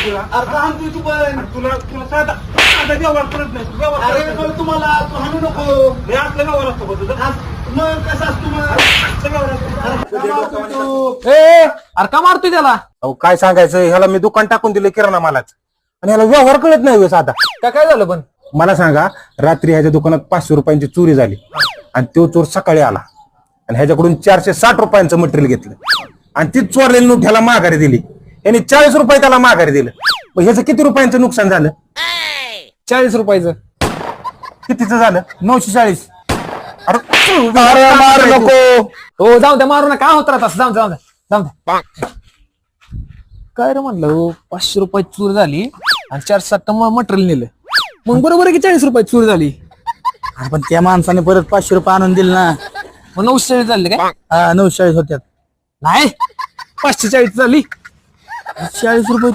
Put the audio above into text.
तुला अरे का हाणतोय तू पण? तुला तुला साधा साधा व्यवहार करत नाही व्यवहार अरे करत कळ नाही. तुम्हाला तू हाणू नको. मी असला व्यवहार असतो बघ तुझा मग कसा असतो मग? असला व्यवहार असतो. का मारतोय तू? अरे का मारतोय त्याला? अहो काय सांगायचं, ह्याला मी दुकान टाकून दिलं किराणा मालाच आणि ह्याला व्यवहार कळत नाही वेळेस आता. काय झालं पण? मला सांगा, रात्री ह्याच्या दुकानात 500 रुपयांची चोरी झाली आणि तो चोर सकाळी आला आणि ह्याच्याकडून 460 रुपयांचं मटेरियल घेतलं आणि तीच चोरलेली नोट ह्याला माघारी दिली. यांनी 40 रुपये त्याला माघारी दिलं. मग ह्याचं किती रुपयांचं नुकसान झालं? 40 रुपयाचं. कितीचं झालं? 940. अरे मारू नको. हो जाऊ द्या, मारू नका. काय होत राहत जाऊ द्या, जाऊ द्या. काय रे म्हणलं हो, 500 रुपये चूर झाली आणि 460 मटेरियल नेलं. मग बरोबर आहे की 40 रुपये चूर झाली. अरे पण त्या माणसाने परत 500 रुपये आणून दिले ना. मग 940 झाले काय? 940 होत्यात. नाही, 540 झाली. 40 रुपये